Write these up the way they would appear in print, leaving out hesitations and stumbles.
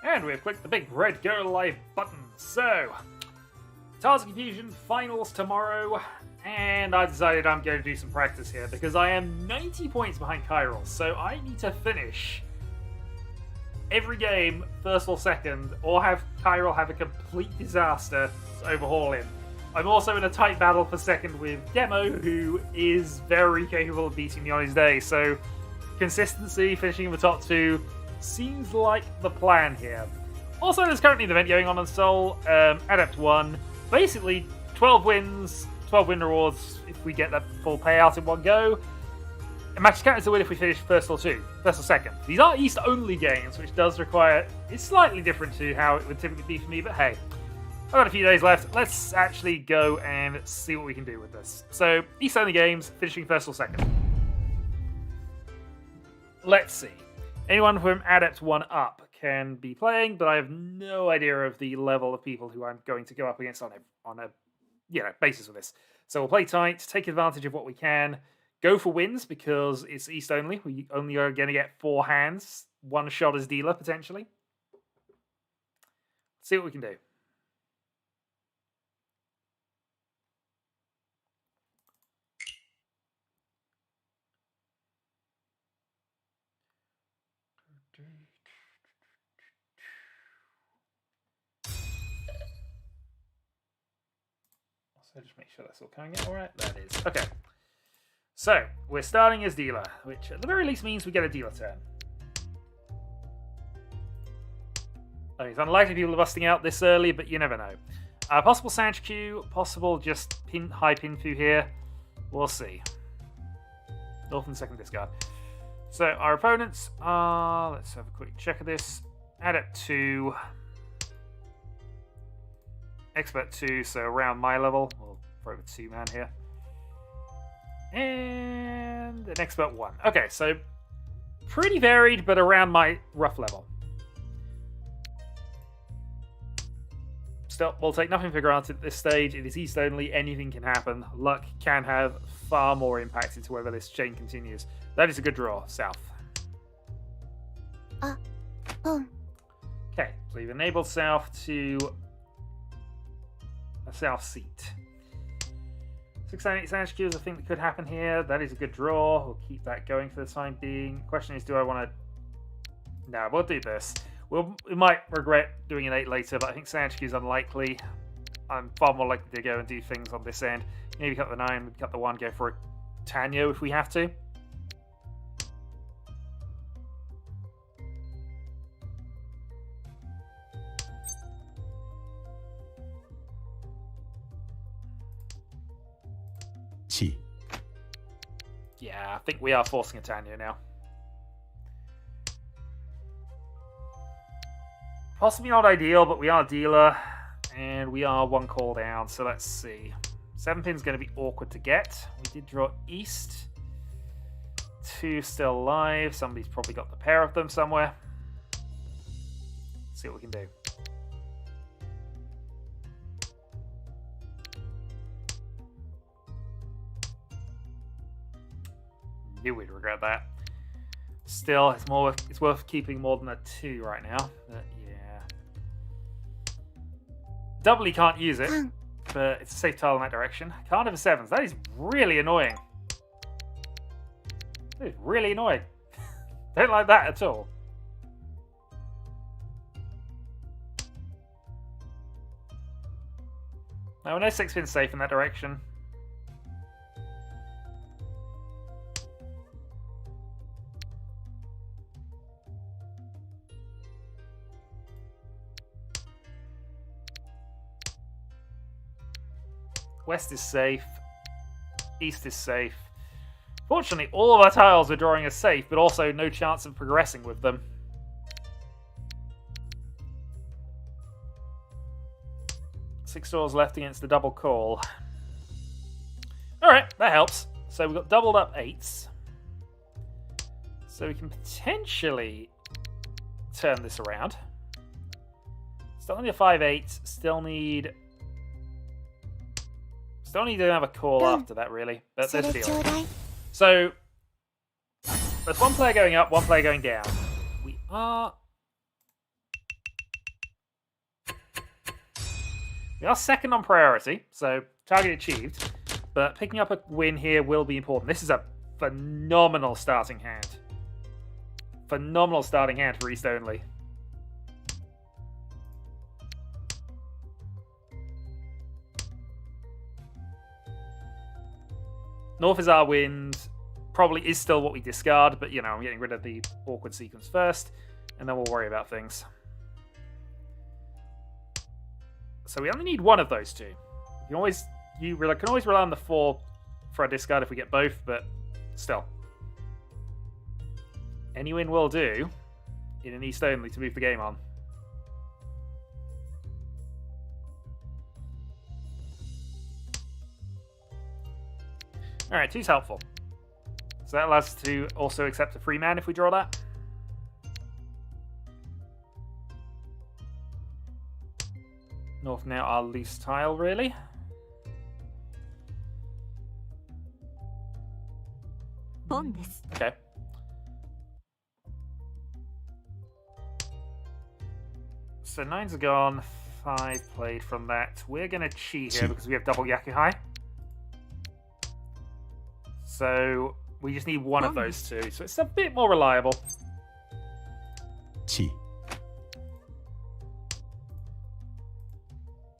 And we've clicked the big red Go Live button. So, Tales of Confusion finals tomorrow, and I decided I'm going to do some practice here because I am 90 points behind Kyril, so I need to finish every game first or second, or have Kyril have a complete disaster to overhaul him. I'm also in a tight battle for second with Demo, who is very capable of beating me on his day, so consistency, finishing in the top two, seems like the plan here. Also, there's currently an event going on Soul, Adept 1. Basically, 12 wins, 12 win rewards if we get that full payout in one go. A match counts as a win if we finish first or second. These are East-only games, which does require... It's slightly different to how it would typically be for me, but hey. I've got a few days left. Let's actually go and see what we can do with this. So, East-only games, finishing first or second. Let's see. Anyone from Adept 1 up can be playing, but I have no idea of the level of people who I'm going to go up against on a basis of this. So we'll play tight, take advantage of what we can, go for wins because it's East only. We only are going to get 4 hands, 1 shot as dealer potentially. See what we can do. So just make sure that's all coming out all right. That is. Okay. So, we're starting as dealer, which at the very least means we get a dealer turn. Okay, it's unlikely people are busting out this early, but you never know. Possible Sanch Q, possible just high pin through here. We'll see. North and second discard. So, our opponents are... Let's have a quick check of this. Adept 2... Expert 2, so around my level. We'll throw the 2-man here. And an Expert 1. Okay, so pretty varied, but around my rough level. Still, we'll take nothing for granted at this stage. It is East only. Anything can happen. Luck can have far more impact into whether this chain continues. That is a good draw, South. Okay, so you've enabled South to... a South seat. 698 Sanch Q is a thing that could happen here. That is a good draw. We'll keep that going for the time being. Question is, do I want to... No, we'll do this. We might regret doing an 8 later, but I think Sanch Q is unlikely. I'm far more likely to go and do things on this end. Maybe cut the 9, maybe cut the 1, go for a Tanyo if we have to. Yeah, I think we are forcing a Tanyo now. Possibly not ideal, but we are dealer, and we are 1 call down, so let's see. 7 pin's going to be awkward to get. We did draw East. 2 still alive. Somebody's probably got the pair of them somewhere. Let's see what we can do. Knew we'd regret that. Still, it's worth keeping more than a 2 right now. But yeah. Doubly can't use it, but it's a safe tile in that direction. Can't have a 7s. That is really annoying. That is really annoying. Don't like that at all. No, no 6 pins safe in that direction. West is safe. East is safe. Fortunately, all of our tiles are drawing as safe, but also no chance of progressing with them. Six draws left against the double call. Alright, that helps. So we've got doubled up 8s. So we can potentially turn this around. Still need a 5-8. Still need to have a call after that, really. But there's a feeling. So, there's 1 player going up, 1 player going down. We are second on priority, so target achieved. But picking up a win here will be important. This is a phenomenal starting hand. Phenomenal starting hand for East only. North is our wind. Probably is still what we discard, but you know, I'm getting rid of the awkward sequence first, and then we'll worry about things. So we only need one of those two. You can always rely on the 4 for a discard if we get both, but still. Any win will do in an East only to move the game on. Alright, 2's helpful. So that allows us to also accept a free man if we draw that. North now our loose tile, really. Okay. So 9's gone, 5 played from that. We're going to cheat here because we have double Yakuhai. So we just need one of those two. So it's a bit more reliable.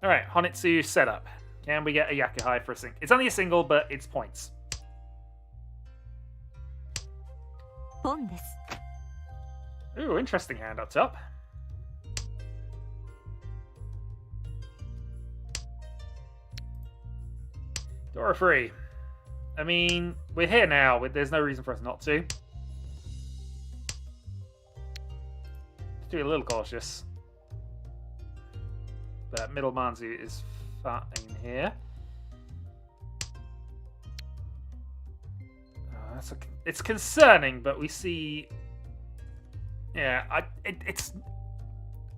Alright, Honitsu setup. Can we get a Yakuhai for a single? It's only a single, but it's points. Ooh, interesting hand up top. Dora free. I mean, we're here now. There's no reason for us not to. Just be a little cautious. But middle Manzu is fine here. It's concerning, but we see. Yeah,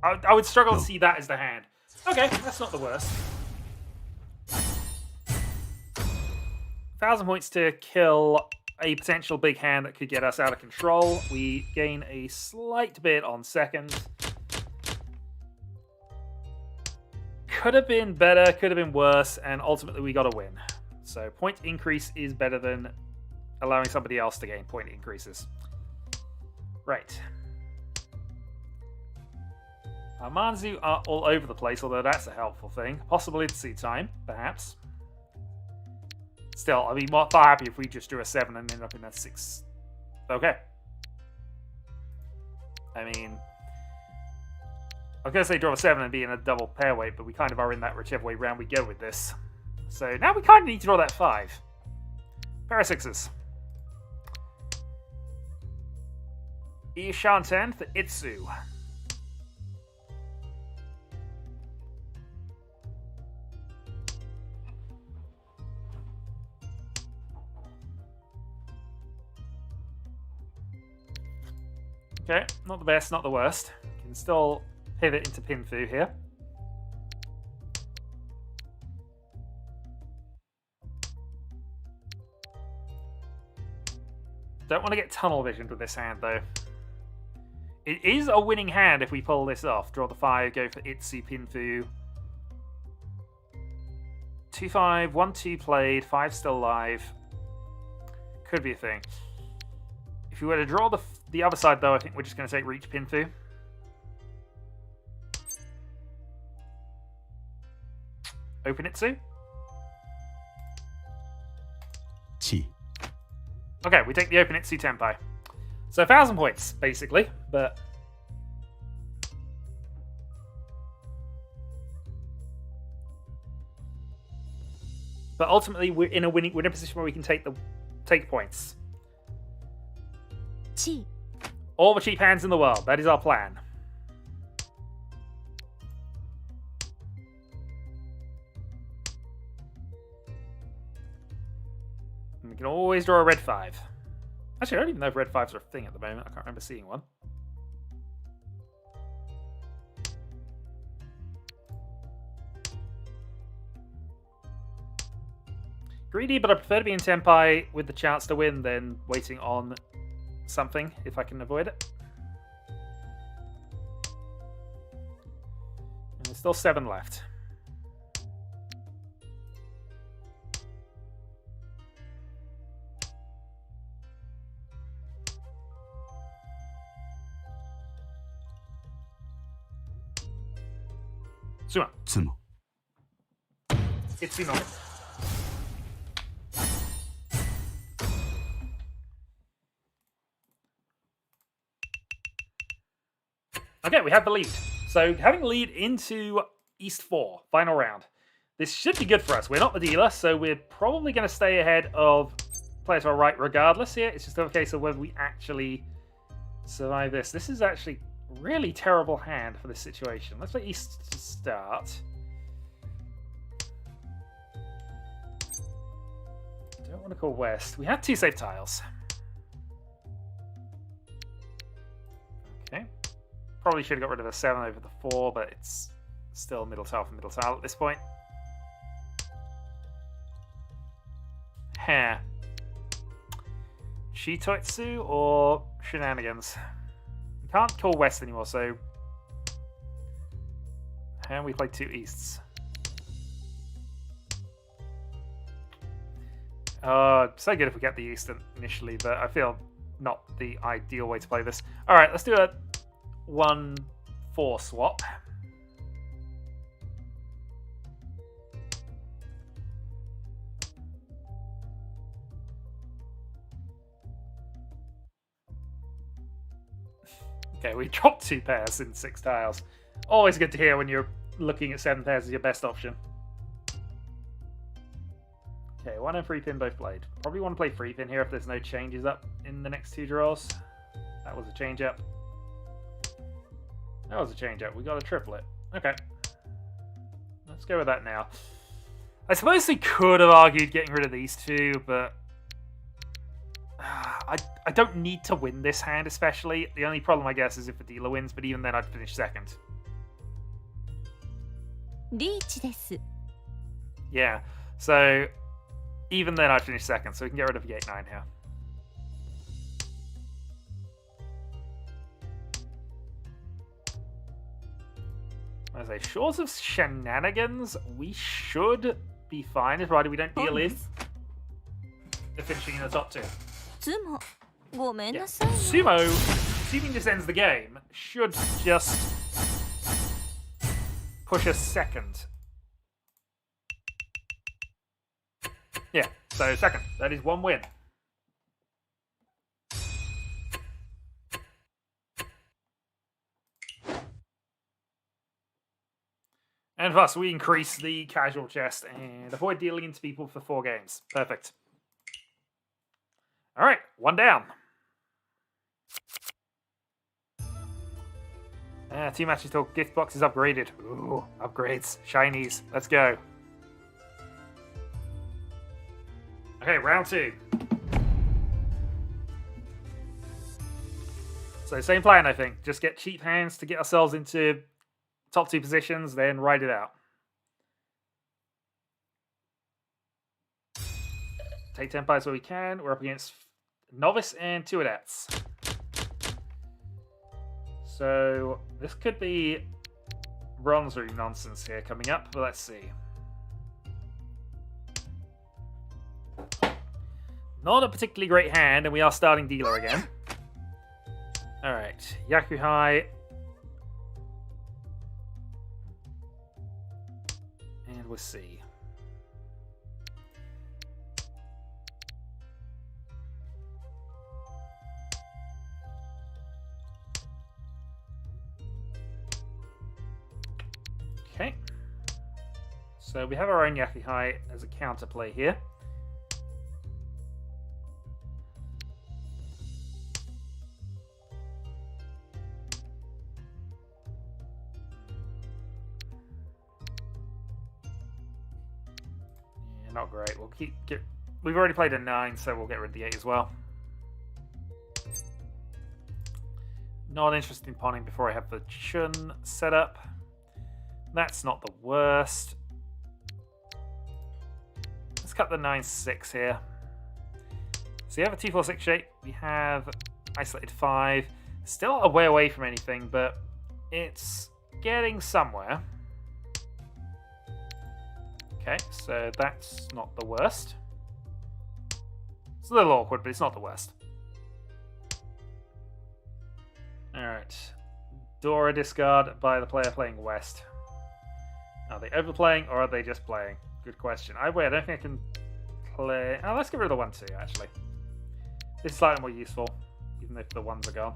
I would struggle to see that as the hand. Okay, that's not the worst. 1,000 points to kill a potential big hand that could get us out of control. We gain a slight bit on second. Could have been better, could have been worse, and ultimately we got a win. So point increase is better than allowing somebody else to gain point increases. Right. Our Manzu are all over the place, although that's a helpful thing. Possibility time, perhaps. Still, I'd be far happy if we just drew a 7 and ended up in that 6. Okay. I mean, I was going to say draw a 7 and be in a double pair weight, but we kind of are in that whichever way round we go with this. So now we kind of need to draw that 5. Pair of 6s. Ishanten for Itsu. Okay, not the best, not the worst. Can still pivot into Pinfu here. Don't want to get tunnel visioned with this hand, though. It is a winning hand if we pull this off. Draw the 5, go for Itsu, Pinfu. 2-5, 1-2 played, 5 still alive. Could be a thing. If we were to draw the other side, though, I think we're just going to take Reach Pinfu. Open Itsu. Okay, we take the Open Itsu Tenpai. So 1,000 points, basically, but... But ultimately, we're in a position where we can take points. All the cheap hands in the world. That is our plan. And we can always draw a red 5. Actually, I don't even know if red 5s are a thing at the moment. I can't remember seeing one. Greedy, but I prefer to be in Tenpai with the chance to win than waiting on something, if I can avoid it. Still 7 left. Sumo. 妻 It's the moment. Okay, we have the lead. So having the lead into East 4, final round. This should be good for us. We're not the dealer, so we're probably going to stay ahead of players to our right regardless here. It's just a case of whether we actually survive this. This is actually a really terrible hand for this situation. Let's play East to start. Don't want to call West. We have 2 safe tiles. Okay. Probably should have got rid of the 7 over the 4, but it's still middle tile for middle tile at this point. Heh. Shitoitsu or Shenanigans? We can't call West anymore, so... And we play 2 Easts. So good if we get the East initially, but I feel not the ideal way to play this. Alright, let's do a 1-4 swap. Okay, we dropped 2 pairs in 6 tiles. Always good to hear when you're looking at 7 pairs as your best option. Okay, 1 and 3 pin both played. Probably want to play 3 pin here if there's no changes up in the next 2 draws. That was a change up. That was a change up. We got a triplet. Okay. Let's go with that now. I suppose we could have argued getting rid of these 2, but I don't need to win this hand especially. The only problem, I guess, is if the dealer wins, but even then I'd finish second. Yeah, so even then I'd finish second, so we can get rid of the 8-9 here. As I say, short of Shenanigans, we should be fine, provided we don't deal in the finishing in the top 2. Yeah. Sumo, assuming this ends the game, should just push us second. Yeah, so second. That is 1 win. And thus, we increase the casual chest and avoid dealing into people for 4 games. Perfect. All right, 1 down. 2 matches till gift box is upgraded. Ooh, upgrades. Shinies. Let's go. Okay, round 2. So same plan, I think. Just get cheap hands to get ourselves into top 2 positions, then ride it out. Take 10 pies where we can. We're up against Novice and 2 Adepts. So this could be bronze room nonsense here coming up, but let's see. Not a particularly great hand, and we are starting dealer again. Alright, Yakuhai. And we'll see. Okay. So we have our own Yakuhai as a counterplay here. Not great. We'll we've already played a 9, so we'll get rid of the 8 as well. Not interested in pawning before I have the Chun set up. That's not the worst. Let's cut the 9-6 here. So you have a 2-4-6 shape. We have isolated 5. Still a way away from anything, but it's getting somewhere. Okay, so that's not the worst. It's a little awkward, but it's not the worst. Alright. Dora discard by the player playing West. Are they overplaying or are they just playing? Good question. I don't think I can play... Oh, let's get rid of the 1-2, actually. This is slightly more useful, even if the 1s are gone.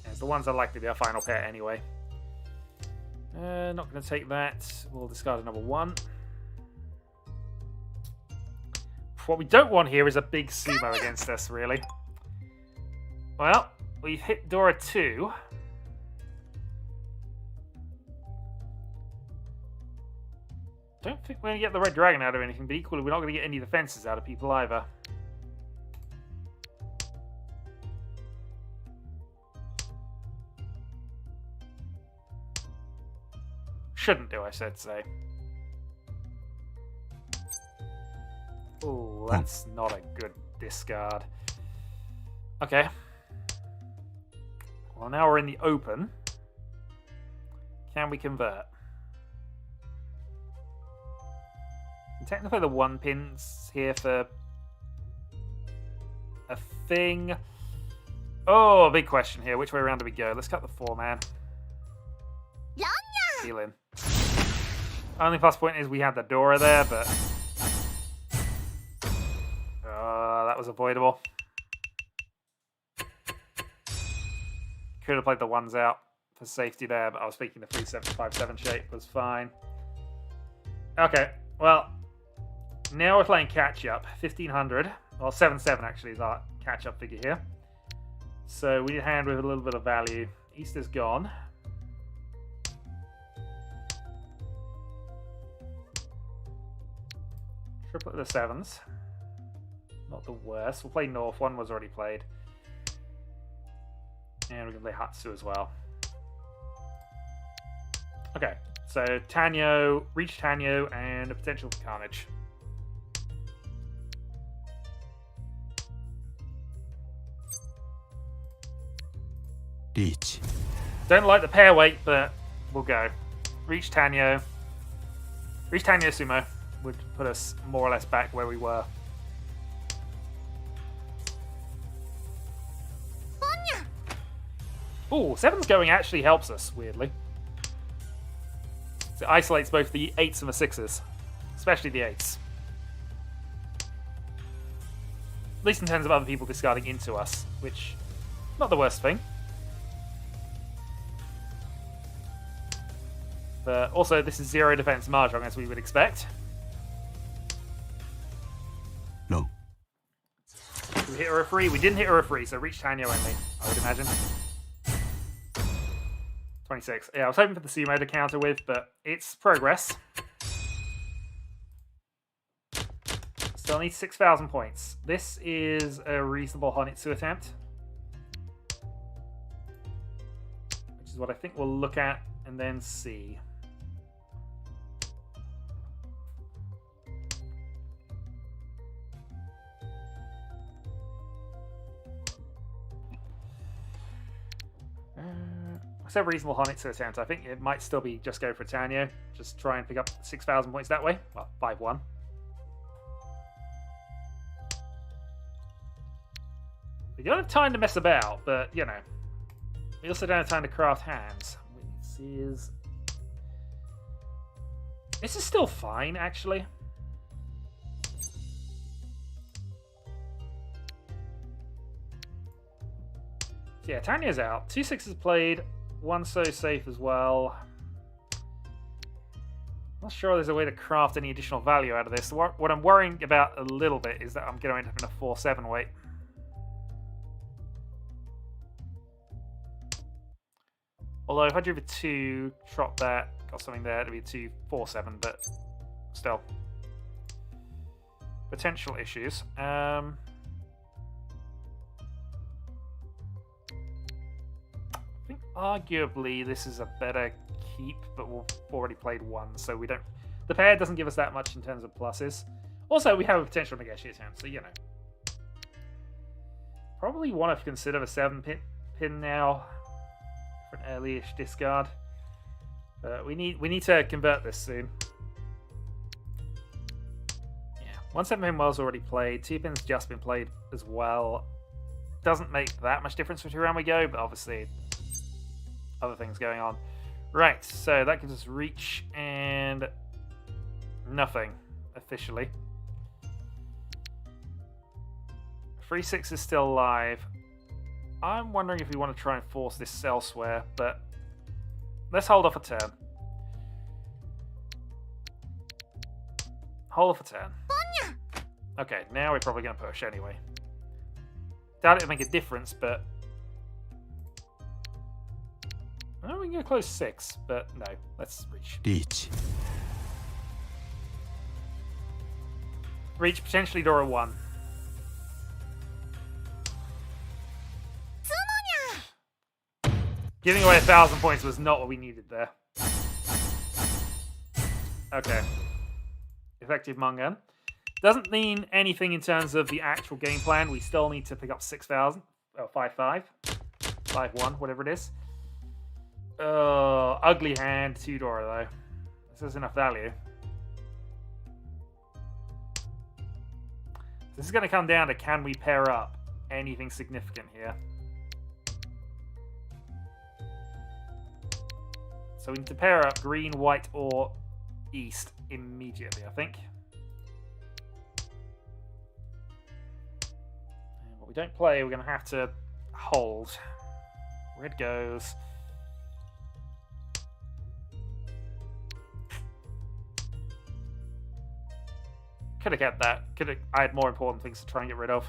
As the 1s are likely to be our final pair anyway. Not going to take that. We'll discard another 1. What we don't want here is a big sumo against us, really. Well, we've hit Dora 2. Don't think we're going to get the Red Dragon out of anything, but equally we're not going to get any defenses out of people either. Shouldn't do, I should say. Oh, that's not a good discard. Okay. Well, now we're in the open. Can we convert? Technically the 1 pin's here for a thing. Oh, big question here. Which way around do we go? Let's cut the 4-man. Heal in. Only plus point is we had the Dora there, but... that was avoidable. Could have played the 1s out for safety there, but I was thinking the 3-7-5-7 shape was fine. Okay, well... Now we're playing catch-up, 1500. Well, 7-7 actually is our catch-up figure here. So we need a hand with a little bit of value. East is gone. Triplet the 7s. Not the worst. We'll play North. 1 was already played. And we can play Hatsu as well. Okay, so Tanyo, Reach Tanyo, and a potential for Carnage. Reach. Don't like the pair weight, but we'll go. Reach Tanyo. Reach Tanyo Sumo would put us more or less back where we were. Ooh, 7's going actually helps us, weirdly. So it isolates both the 8s and the 6s. Especially the 8s. At least in terms of other people discarding into us, which, not the worst thing. But also, this is 0 defense Mahjong, as we would expect. No. Did we hit a referee? We didn't hit a referee, so reach Tanyo only, I would imagine. 26. Yeah, I was hoping for the sumo to counter with, but it's progress. Still need 6,000 points. This is a reasonable Honitsu attempt. Which is what I think we'll look at and then see. I said reasonable Honitsu attempt. I think it might still be just go for Tanyo. Just try and pick up 6,000 points that way. Well, 5-1. We don't have time to mess about, but, you know. We also don't have time to craft hands. This is still fine, actually. So yeah, Tanya's out. 2 6s played. 1 so safe as well. Not sure there's a way to craft any additional value out of this. What I'm worrying about a little bit is that I'm going to end up in a 4-7 weight. Although if I drew the 2, drop that, got something there, it'd be a 2-4-7, but still. Potential issues. I think arguably this is a better keep, but we've already played 1, so we don't... The pair doesn't give us that much in terms of pluses. Also, we have a potential Nageshi attempt, so you know. Probably want to consider a 7 pin now for an early-ish discard. We need to convert this soon. Yeah, 1/7 pin well's already played. 2 pin's just been played as well. Doesn't make that much difference which round we go, but obviously other things going on. Right, so that gives us reach and nothing officially. 3/6 is still alive. I'm wondering if we want to try and force this elsewhere, but let's hold off a turn. Hold off a turn. Okay, now we're probably going to push anyway. Doubt it'll make a difference, but... Oh, we can go close 6, but no. Let's reach. Reach, potentially Dora 1. Giving away 1,000 points was not what we needed there. Okay. Effective Mungan. Doesn't mean anything in terms of the actual game plan. We still need to pick up 6,000. Oh, 5-5. 5-1, whatever it is. Ugly hand, 2 Dora though. This is enough value. This is going to come down to, can we pair up anything significant here? So we need to pair up green, white, or east immediately, I think. And what we don't play, we're going to have to hold. Red goes. Could have kept that. I had more important things to try and get rid of.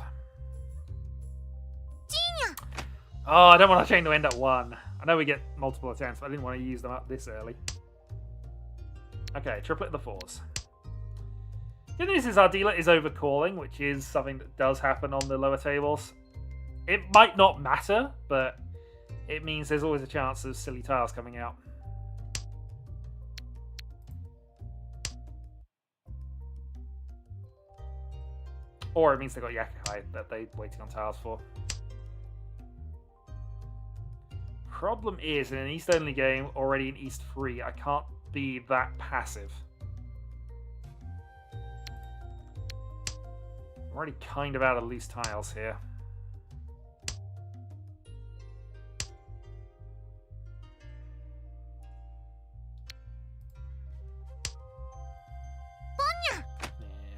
Oh, I don't want our chain to end at 1. I know we get multiple attempts, but I didn't want to use them up this early. Okay, triplet the 4s. Good news is our dealer is overcalling, which is something that does happen on the lower tables. It might not matter, but it means there's always a chance of silly tiles coming out. Or it means they got Yakuhai that they're waiting on tiles for. Problem is, in an East-only game, already in East 3, I can't be that passive. I'm already kind of out of loose tiles here. Yeah,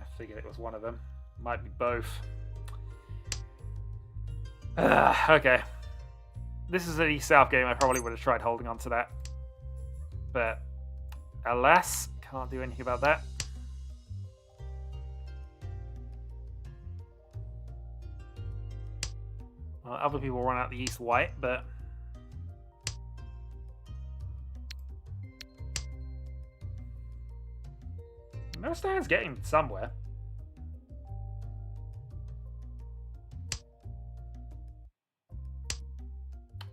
I figured it was one of them. Might be both. Okay. This is an East-South game. I probably would have tried holding on to that. But, alas, can't do anything about that. Well, other people run out the East-White, but... no stand's getting somewhere.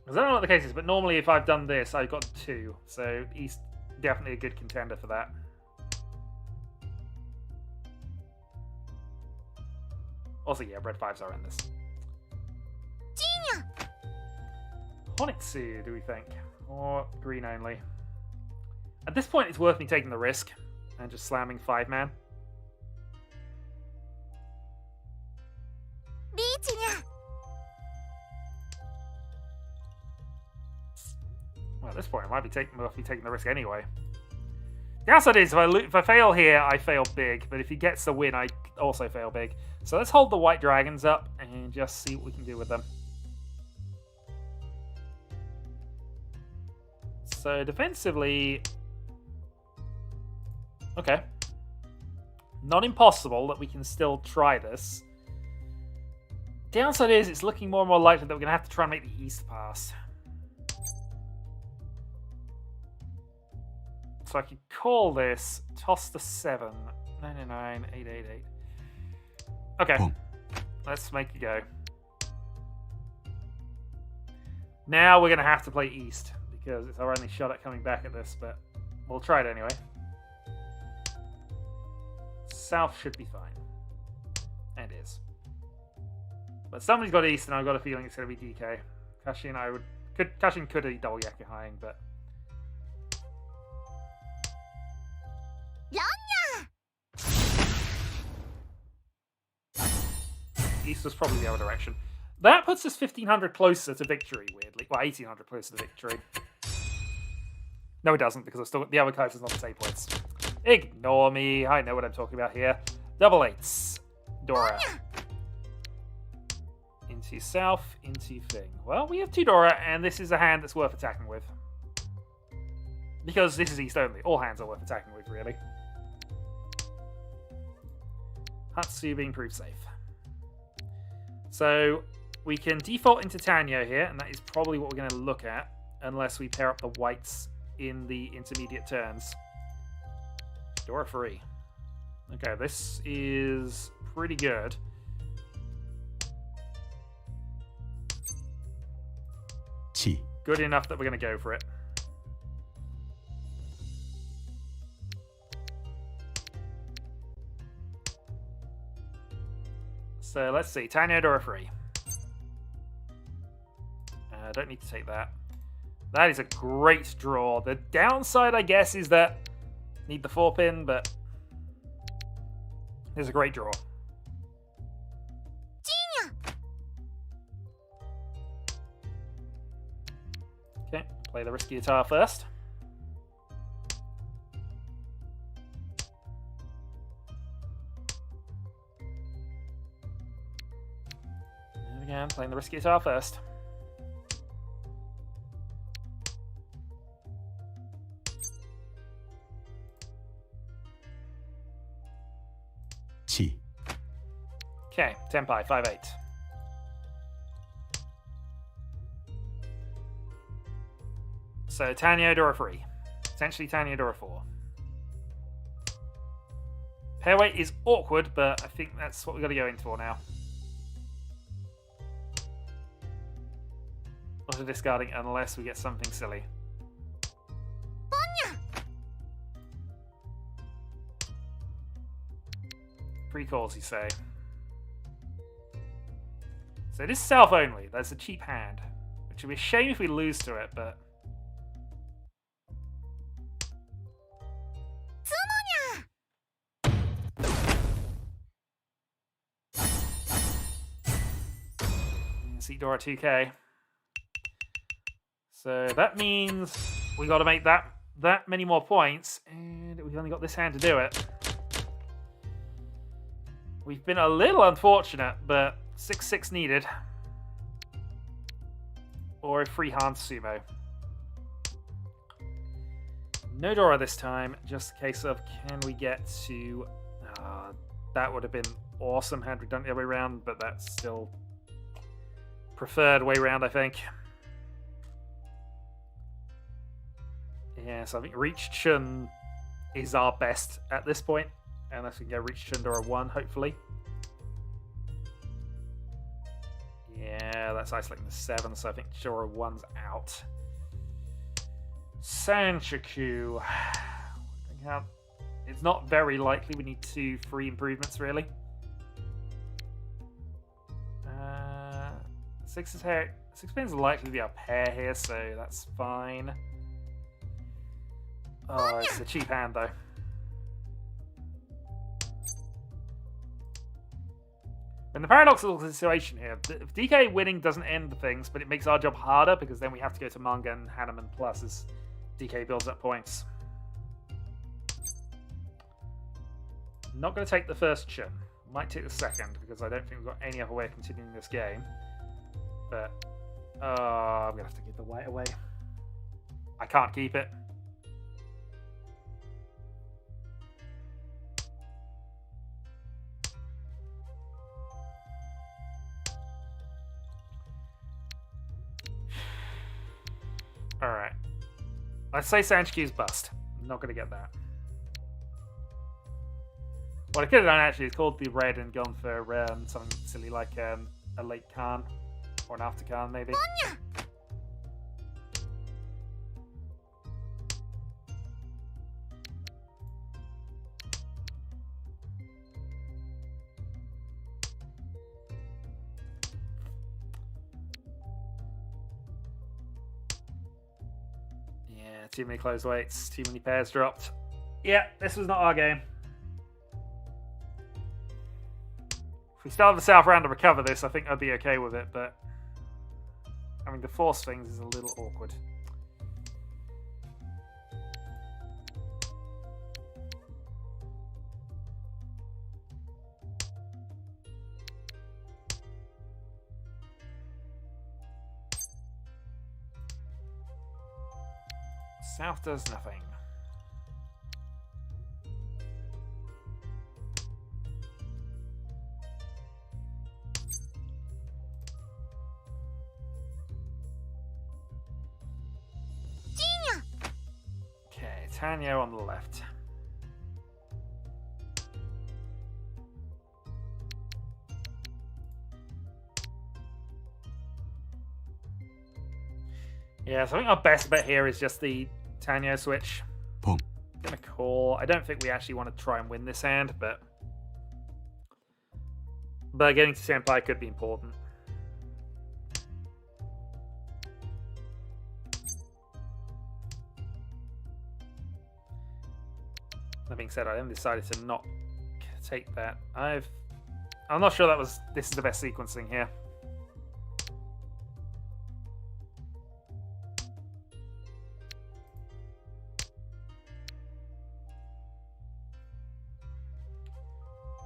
I don't know what the case is, but normally if I've done this, I've got 2. So East, definitely a good contender for that. Also, yeah, red 5s are in this. Honitsu, do we think? Or green only? At this point, it's worth me taking the risk and just slamming 5-man. Well, at this point, I might be taking the risk anyway. The downside is, if I fail here, I fail big. But if he gets the win, I also fail big. So let's hold the white dragons up and just see what we can do with them. So defensively... okay. Not impossible that we can still try this. Downside is, it's looking more and more likely that we're going to have to try and make the East pass. So I could call this toss the 7. 999, 888. Okay. Let's make it go. Now we're going to have to play East, because it's our only shot at coming back at this, but we'll try it anyway. South should be fine. And is. But somebody's got East, and I've got a feeling it's going to be DK. Kashin, Kashin could have double Yakuhaiing, but... east was probably the other direction. That puts us 1,500 closer to victory, weirdly. Well, 1,800 closer to victory. No, it doesn't, because I've still got the other characters not the same points. Ignore me. I know what I'm talking about here. Double eights. Dora. Into south, into thing. Well, we have 2 Dora, and this is a hand that's worth attacking with. Because this is east only. All hands are worth attacking with, really. Hatsu being proved safe. So, we can default into Tanyo here, and that is probably what we're going to look at, unless we pair up the whites in the intermediate turns. Dora free. Okay, this is pretty good. Good enough that we're going to go for it. So let's see. Tanyo, Dora free. I don't need to take that. That is a great draw. The downside, I guess, is that need the 4-pin, but it's a great draw. Okay, play the risky guitar first. And again, playing the risky guitar first. Okay, Tenpai, 5-8. So Tanyo, Dora free. Essentially Tanyo, Dora 4. Pair weight is awkward, but I think that's what we've got to go in for now. Also discarding unless we get something silly. Pre-calls, you say. So it is self only. That's a cheap hand. Which would be a shame if we lose to it, but... See Dora 2k. So that means we got to make that many more points, and we've only got this hand to do it. We've been a little unfortunate, but 6-6 needed. Or a free hand sumo. No Dora this time, just a case of can we get to... that would have been awesome had we done it the other way around, but that's still preferred way round, I think. Yeah, so I think Reach Chun is our best at this point. Unless we can go Reach Chun Dora 1, hopefully. Yeah, that's isolating the 7, so I think Dora 1's out. Sanchoku. It's not very likely we need 2 free improvements, really. 6 pins are likely to be our pair here, so that's fine. Oh, it's a cheap hand, though. In the paradoxical situation here, if DK winning doesn't end the things, but it makes our job harder, because then we have to go to Manga and Hanuman Plus as DK builds up points. Not going to take the first Chun. Might take the second, because I don't think we've got any other way of continuing this game. But, I'm going to have to give the white away. I can't keep it. Alright. Let's say Sanchoku's bust. I'm not going to get that. What I could have done actually is called the red and gone for something silly like a late Khan. Or an after Khan, maybe. Yeah, too many close weights, too many pairs dropped. Yeah, this was not our game. If we still have the south round to recover this, I think I'd be okay with it, but having to force things is a little awkward. South does nothing. Okay, Tanya on the left. Yeah, so I think our best bet here is just the Tanya switch. Boom. Gonna call. I don't think we actually want to try and win this hand, but getting to Senpai could be important. That being said, I then decided to not take that. I'm not sure this is the best sequencing here.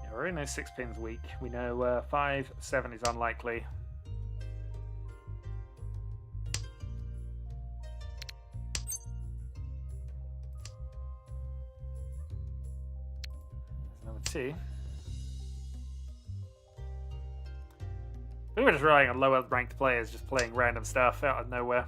Yeah, we already know 6 pins weak. We know 5, 7 is unlikely. Two. We were just relying on lower ranked players just playing random stuff out of nowhere.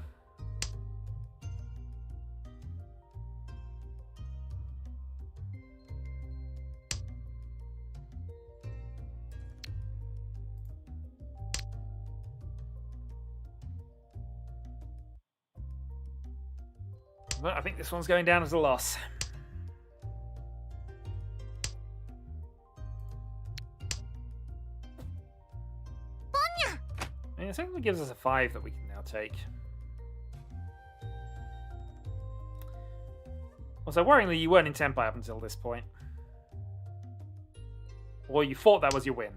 But I think this one's going down as a loss. It certainly gives us a 5 that we can now take. Also, worryingly, you weren't in Senpai up until this point. Or you thought that was your win.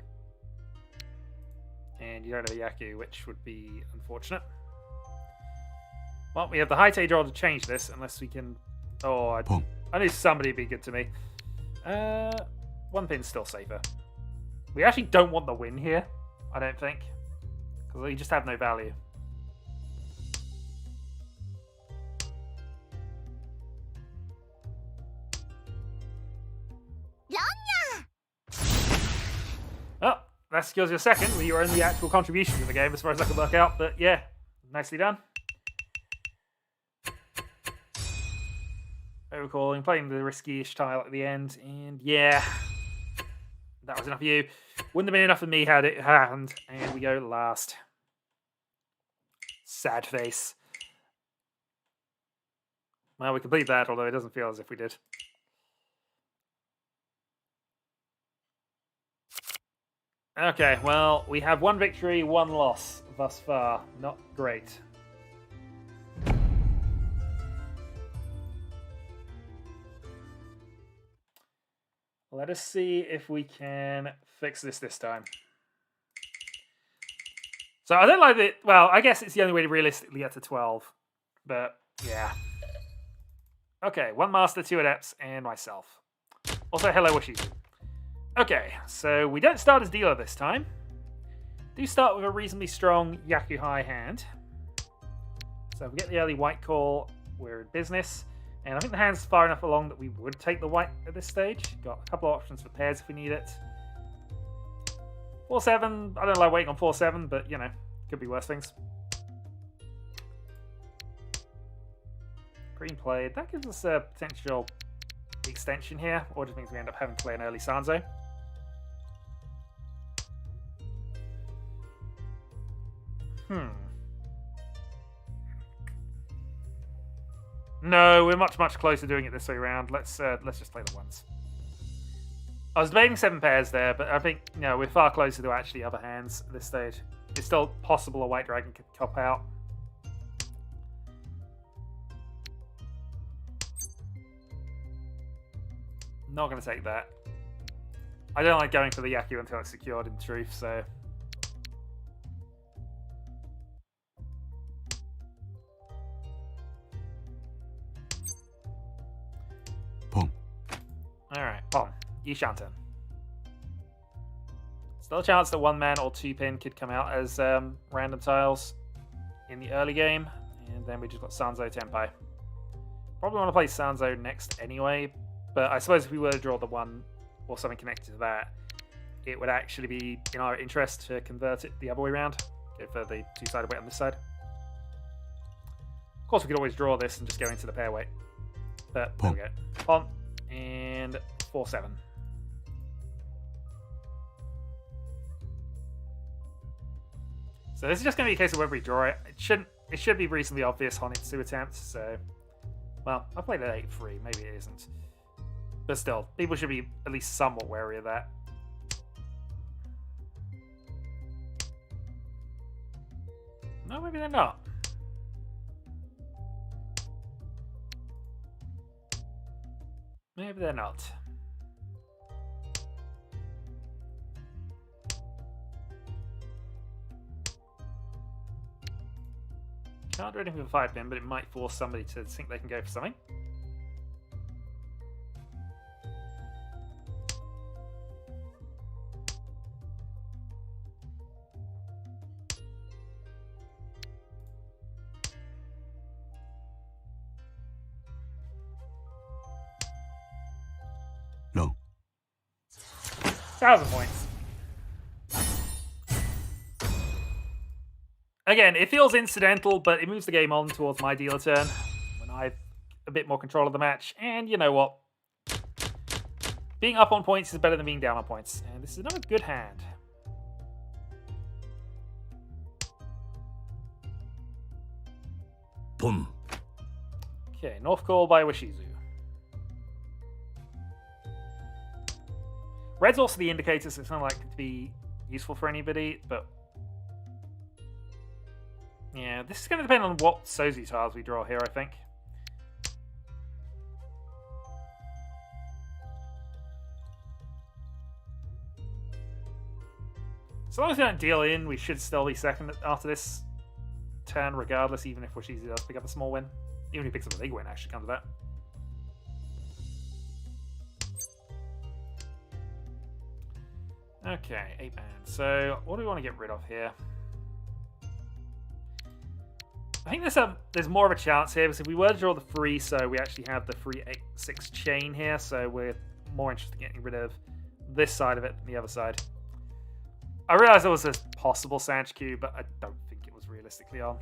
And you don't have a Yaku, which would be unfortunate. Well, we have the high draw to change this, unless we can... Oh, I knew somebody would be good to me. 1 pin's still safer. We actually don't want the win here, I don't think. Because you just have no value. Oh, that secures your second with your only actual contribution to the game as far as I can work out. But yeah, nicely done. Overcalling, playing the risky-ish tile at the end. And yeah, that was enough of you. Wouldn't have been enough of me had it happened. And we go last. Sad face. Well, we complete that, although it doesn't feel as if we did. Okay, well, we have 1 victory, 1 loss thus far. Not great. Let us see if we can fix this time. So I don't like it. Well, I guess it's the only way to realistically get to 12. But, yeah. Okay, 1 master, 2 adepts, and myself. Also, hello, Wishy. Okay, so we don't start as dealer this time. Do start with a reasonably strong Yaku High hand. So if we get the early white call, we're in business. And I think the hand's far enough along that we would take the white at this stage. Got a couple of options for pairs if we need it. 4-7, I don't like waiting on 4-7, but, you know, could be worse things. Green played. That gives us a potential extension here, or just means we end up having to play an early Sanzo. No, we're much closer doing it this way around. Let's just play the ones. I was debating 7 pairs there, but I think, you know, we're far closer to actually other hands at this stage. It's still possible a white dragon could cop out. Not going to take that. I don't like going for the Yaku until it's secured in truth, so... Pong. Alright, Pong. Yishanten. Still a chance that 1-man or 2-pin could come out as random tiles in the early game. And then we just got Sanzo Tenpai. Probably want to play Sanzo next anyway, but I suppose if we were to draw the 1 or something connected to that, it would actually be in our interest to convert it the other way around. Go for the 2-sided weight on this side. Of course, we could always draw this and just go into the pair weight. But there we go. Pon and 4-7. So this is just going to be a case of whether we draw it. It should be reasonably obvious Honitsu attempt, so... Well, I played at 8-3, maybe it isn't. But still, people should be at least somewhat wary of that. No, maybe they're not. Maybe they're not. Can't do anything with a 5-pin, but it might force somebody to think they can go for something. No. 1,000 points. Again, it feels incidental, but it moves the game on towards my dealer turn when I have a bit more control of the match. And you know what? Being up on points is better than being down on points. And this is another good hand. Boom. Okay, North Call by Washizu. Red's also the indicator, so it's not likely to be useful for anybody, but... Yeah, this is going to depend on what Sozu tiles we draw here, I think. So long as we don't deal in, we should still be second after this turn, regardless, even if Washizu does pick up a small win. Even if he picks up a big win, actually, comes to that. Okay, 8-man. So, what do we want to get rid of here? I think there's more of a chance here, because if we were to draw the 3, so we actually have the 3-8-6 chain here, so we're more interested in getting rid of this side of it than the other side. I realised there was a possible Sanch Q, but I don't think it was realistically on.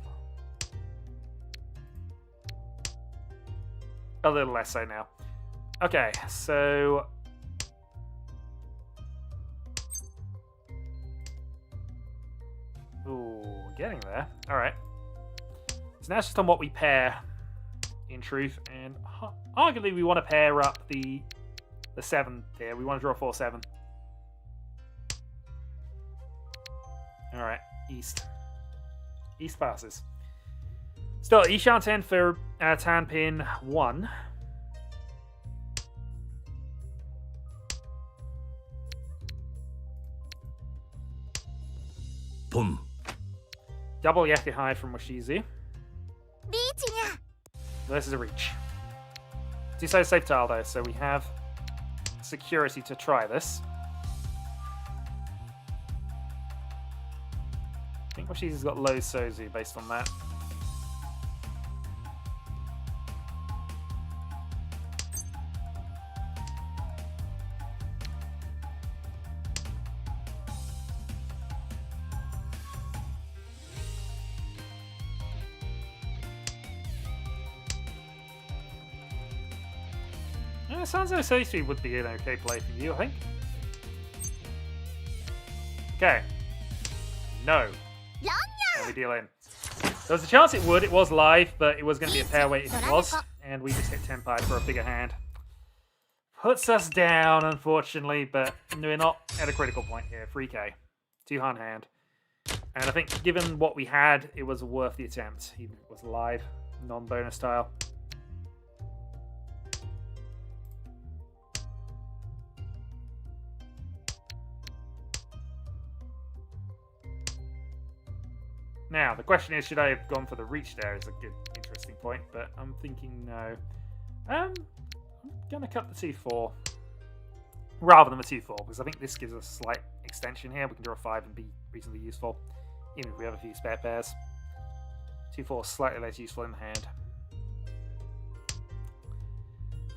A little less so now. Okay, so... Ooh, getting there. Alright. So now it's just on what we pair, in truth, and arguably we want to pair up the 7 here. We want to draw 4-7. Alright, East. East passes. Still, Ishanten for Tan Pin 1. Boom. Double Yaki High from Washizu. This is a reach. Two-sided safe tile though, so we have security to try this. I think Washizu's got low Sozu based on that. Sanzo Sosu would be an okay play for you, I think. Okay. No. And we deal in. There was a chance it would. It was live, but it was going to be a pair weight if it was. And we just hit Tenpai for a bigger hand. Puts us down, unfortunately, but we're not at a critical point here. 3k. 2-hand hand. And I think given what we had, it was worth the attempt. Even if it was live, non-bonus tile. Now, the question is, should I have gone for the reach there? Is a good, interesting point, but I'm thinking no. I'm going to cut the 2-4 rather than the 2-4, because I think this gives us a slight extension here. We can draw a 5 and be reasonably useful, even if we have a few spare pairs. 2-4 is slightly less useful in the hand.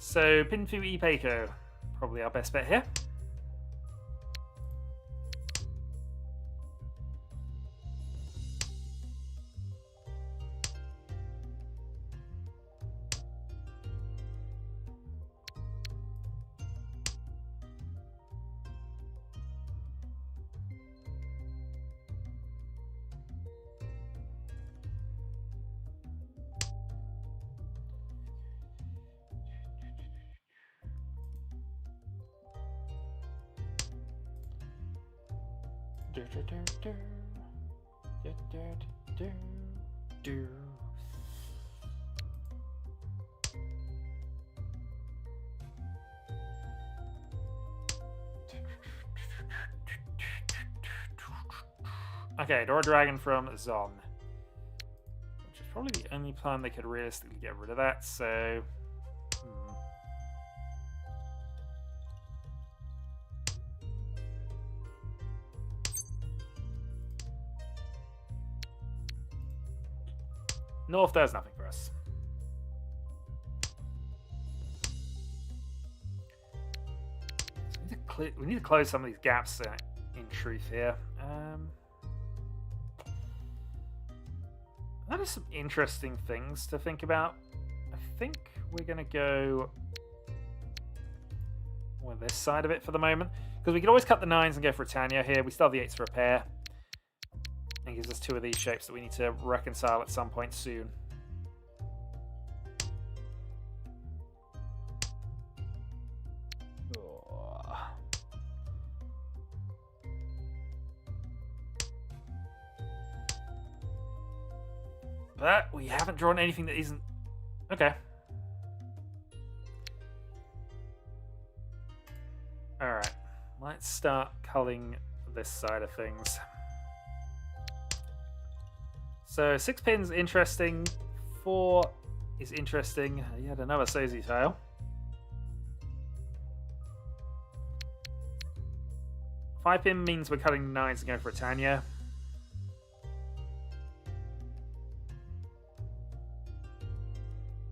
So, Pinfu Ipeiko, probably our best bet here. Okay, draw a dragon from Zon. Which is probably the only plan they could realistically get rid of that, so... North does nothing for us. So we need to close some of these gaps in truth here. That is some interesting things to think about. I think we're going to go with this side of it for the moment. Because we could always cut the 9s and go for a Tanya here. We still have the 8s for a pair. And gives us 2 of these shapes that we need to reconcile at some point soon. But we haven't drawn anything that isn't... Okay. Alright. Let's start culling this side of things. So 6 pins, interesting. 4 is interesting. Yet another Sozi tile. 5 pin means we're cutting 9s and going for a Tanya.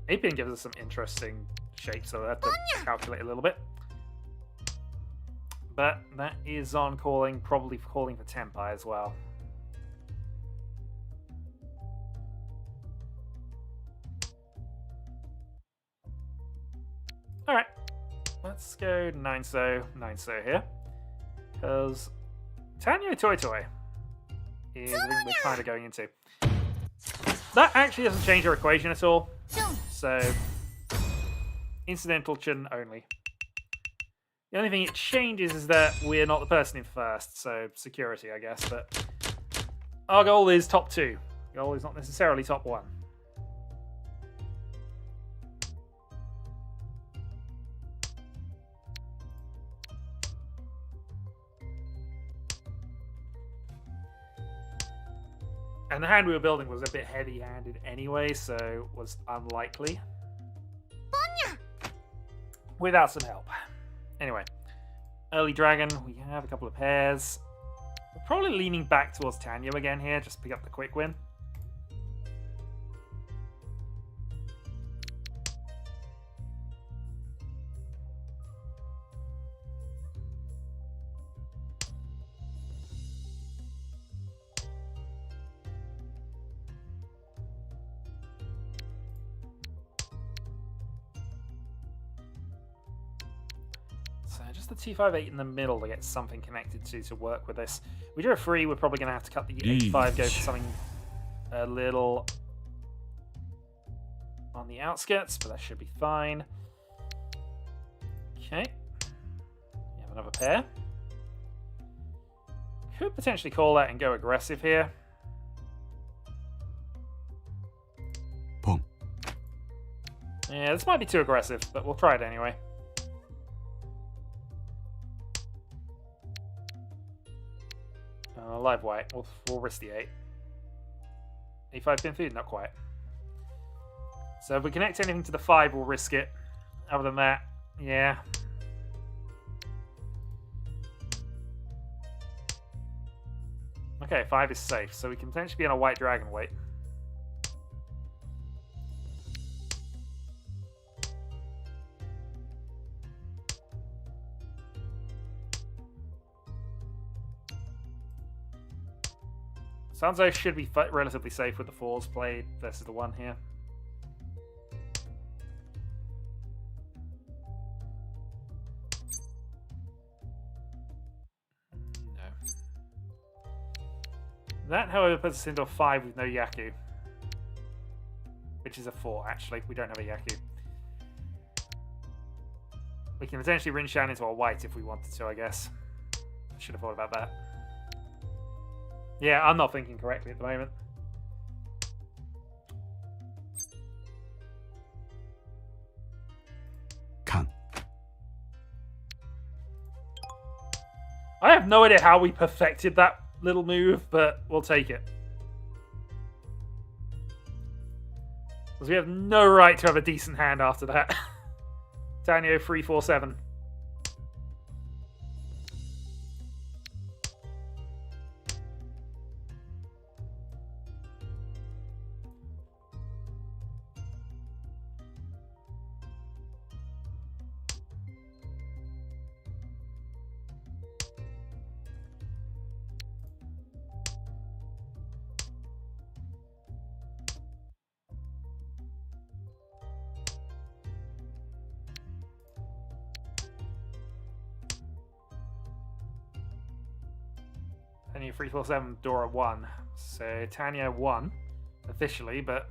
8 pin gives us some interesting shapes, so we'll have to calculate a little bit. But that is on calling, probably calling for Tenpai as well. Alright, let's go 9-so, 9-so here. Because Tanyo Toy Toy is the thing we're kind of going into. That actually doesn't change our equation at all. So, incidental Chun only. The only thing it changes is that we're not the person in first, so security, I guess. But our goal is top 2. The goal is not necessarily top 1. And the hand we were building was a bit heavy-handed anyway, so was unlikely. Without some help. Anyway, early dragon, we have a couple of pairs. We're probably leaning back towards Tanyo again here, just pick up the quick win. The 2-5-8 in the middle to get something connected to work with this. We drew a 3, we're probably going to have to cut the 8-5, go for something a little on the outskirts, but that should be fine. Okay. We have another pair. Could potentially call that and go aggressive here. Boom. Yeah, this might be too aggressive, but we'll try it anyway. Live white. We'll risk the 8. A5 pin food? Not quite. So if we connect anything to the 5, we'll risk it. Other than that, yeah. Okay, 5 is safe, so we can potentially be on a white dragon wait. Sanzo should be relatively safe with the 4s played versus the 1 here. No. That, however, puts us into a 5 with no Yaku. Which is a 4, actually. We don't have a Yaku. We can potentially Rinshan into a white if we wanted to, I guess. I should have thought about that. Yeah, I'm not thinking correctly at the moment. Can. I have no idea how we perfected that little move, but we'll take it. Because we have no right to have a decent hand after that. Tanyo 347. Tanya 347, Dora 1. So Tanya 1 officially, but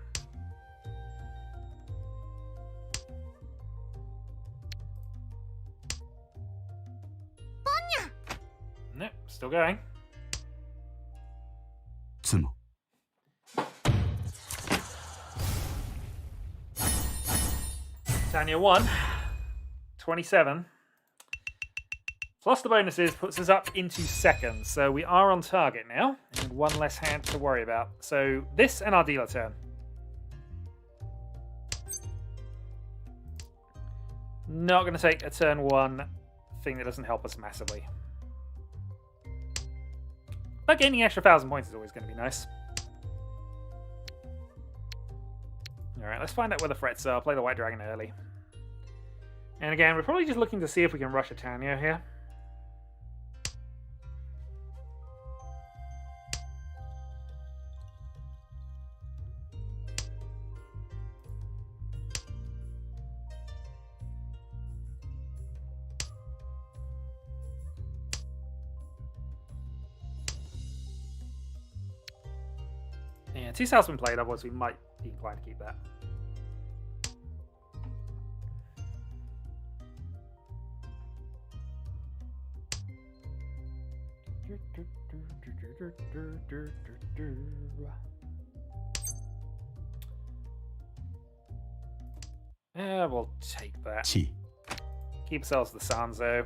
nope, still going. Tsumo. Tanya 1, 27. Plus the bonuses puts us up into second. So we are on target now. And one less hand to worry about. So this and our dealer turn. Not going to take a turn 1 thing that doesn't help us massively. But gaining extra 1,000 points is always going to be nice. Alright, let's find out where the threats are. Play the White Dragon early. And again, we're probably just looking to see if we can rush a Tanya here. Yeah, 2 cells been played, otherwise we might be inclined to keep that. Yeah, we'll take that. Chi. Keep ourselves the Sanzo.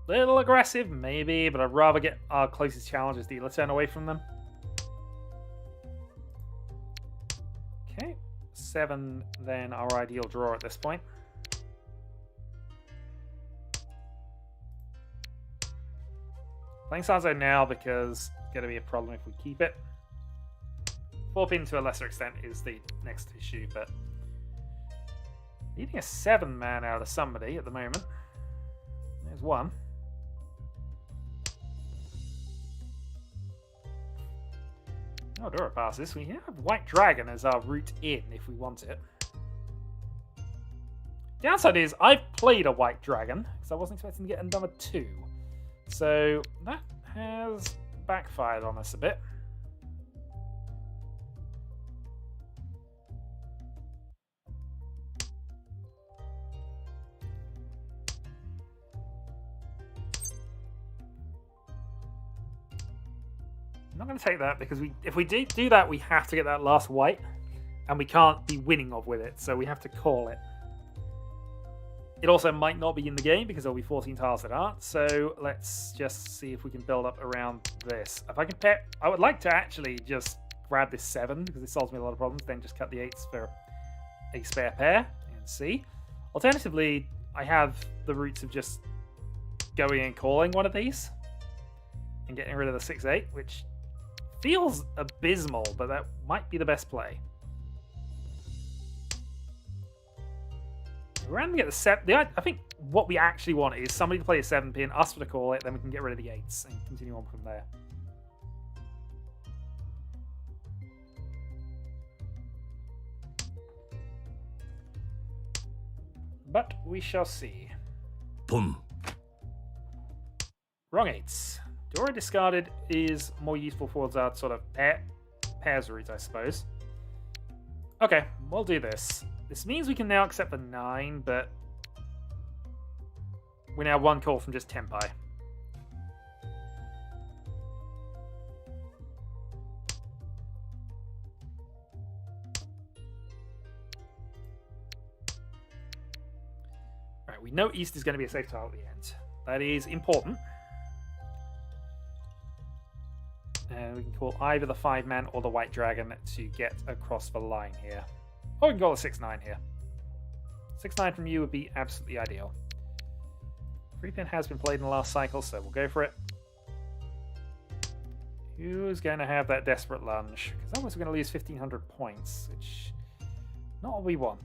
Little aggressive, maybe, but I'd rather get our closest challengers dealer turn away from them. Okay, 7 then our ideal draw at this point. Playing Sanzo now because it's going to be a problem if we keep it. 4-pin to a lesser extent is the next issue, but needing a 7-man out of somebody at the moment. There's one. Oh, Dora passes. We have White Dragon as our route in if we want it. Downside is I've played a White Dragon because I wasn't expecting to get another 2. So that has backfired on us a bit. I'm not going to take that because if we do that, we have to get that last white, and we can't be winning off with it, so we have to call it. It also might not be in the game because there'll be 14 tiles that aren't. So let's just see if we can build up around this. If I can pair, I would like to actually just grab this 7 because it solves me a lot of problems. Then just cut the 8s for a spare pair and see. Alternatively, I have the routes of just going and calling one of these and getting rid of the 6-8, which feels abysmal, but that might be the best play. We're going to get the 7. I think what we actually want is somebody to play a 7-pin, us to call it, then we can get rid of the 8s and continue on from there. But we shall see. Boom. Wrong 8s. Dora discarded is more useful for our sort of pairs route, I suppose. Okay, we'll do this. This means we can now accept the 9, but we're now 1 call from just Tempai. Right, we know East is going to be a safe tile at the end. That is important. And we can call either the 5-man or the White Dragon to get across the line here. Or we can call a 6-9 here. 6-9 from you would be absolutely ideal. 3-pin has been played in the last cycle, so we'll go for it. Who's going to have that desperate lunge? Because otherwise we're going to lose 1,500 points, which not what we want.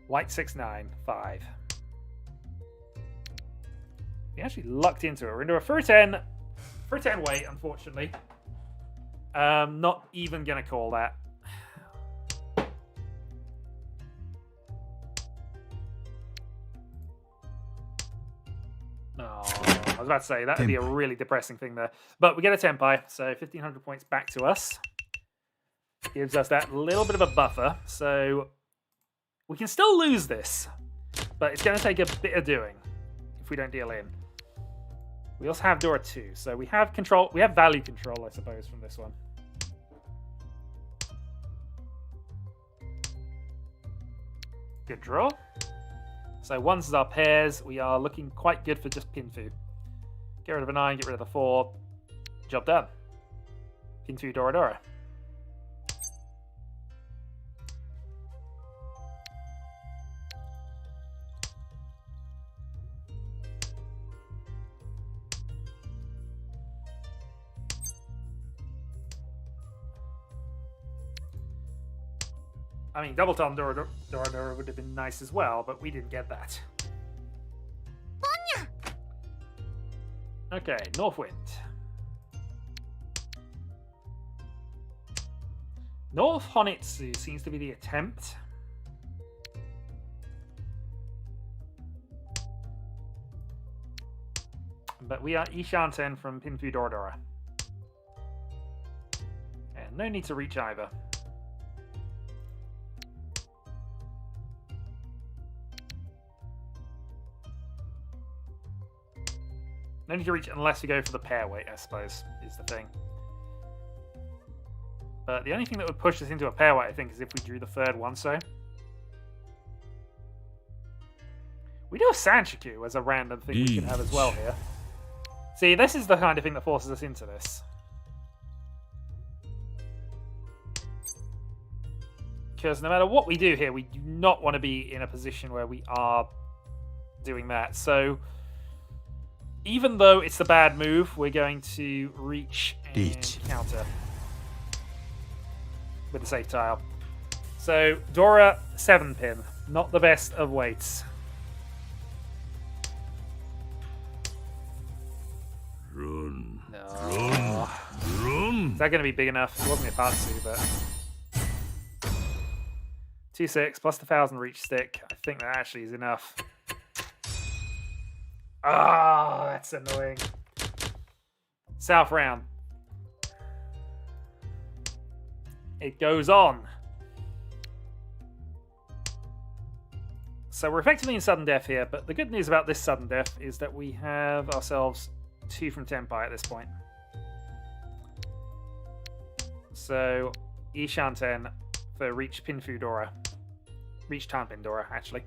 White 6-9, 5. We actually lucked into it. We're into a for a 10 weight, unfortunately. Not even going to call that. Oh, I was about to say, that would be a really depressing thing there. But we get a Tempai, so 1,500 points back to us. Gives us that little bit of a buffer. So we can still lose this, but it's going to take a bit of doing if we don't deal in. We also have Dora 2, so we have control. We have value control, I suppose, from this one. Good draw. So once is our pairs, we are looking quite good for just Pinfu. Get rid of a 9, get rid of the 4. Job done. Pinfu Dora Dora. I mean, double Tom Dora Dora would have been nice as well, but we didn't get that. Okay, Northwind. North Honitsu seems to be the attempt. But we are Ishanten from Pinfu Dora Dora. And no need to reach either. No need to reach unless we go for the pair weight, I suppose, is the thing. But the only thing that would push us into a pair weight, I think, is if we drew the third one, so. We do a Sanchiku as a random thing we can have as well here. See, this is the kind of thing that forces us into this. Because no matter what we do here, we do not want to be in a position where we are doing that. So even though it's the bad move, we're going to reach and counter with the safe tile. So Dora 7-pin, not the best of weights. Run. No. Run. Run. Is that going to be big enough? It wasn't a Patsu, but 2-6 plus the 1,000 reach stick. I think that actually is enough. Ah, that's annoying. South round. It goes on. So we're effectively in sudden death here, but the good news about this sudden death is that we have ourselves 2 from Tempai at this point. So Ishanten for reach Pinfu Dora. Reach Tanpin, Dora, actually.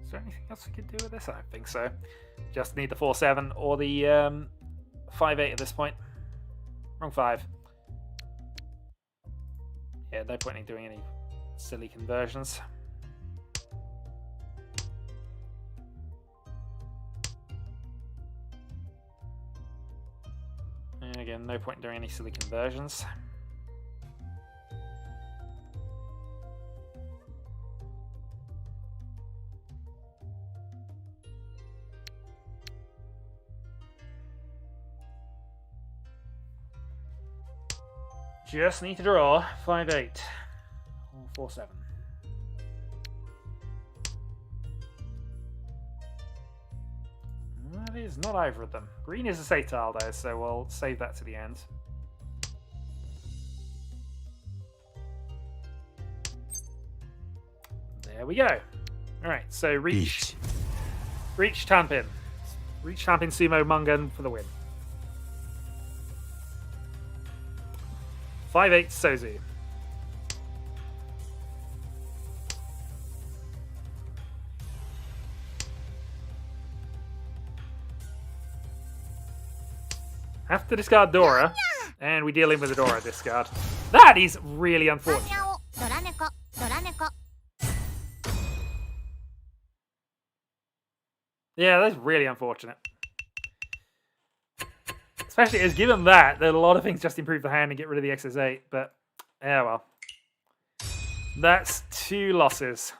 Is there anything else we could do with this? I don't think so. Just need the 4-7 or the 5-8 at this point. Wrong 5. Yeah, no point in doing any silly conversions. And again, no point in doing any silly conversions. Just need to draw 5-8 or 4-7. That is not either of them. Green is a safe tile though, so we'll save that to the end. There we go. Alright, so reach Tanpin. Reach Tanpin Sumo Mungan for the win. 5-8 Sozu. Have to discard Dora, and we deal in with a Dora discard. That is really unfortunate. Yeah, that's really unfortunate. Especially as given that a lot of things just improve the hand and get rid of the XS8, but yeah, well. That's 2 losses.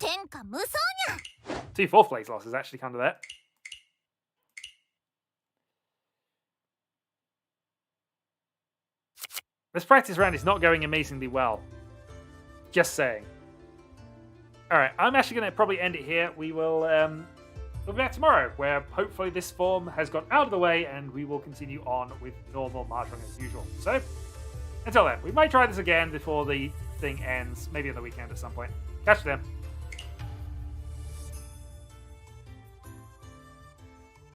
2 4th place losses actually come to that. This practice round is not going amazingly well. Just saying. Alright, I'm actually going to probably end it here. We'll be back tomorrow, where hopefully this form has got out of the way and we will continue on with normal Mahjong as usual. So, until then, we might try this again before the thing ends, maybe on the weekend at some point. Catch you then.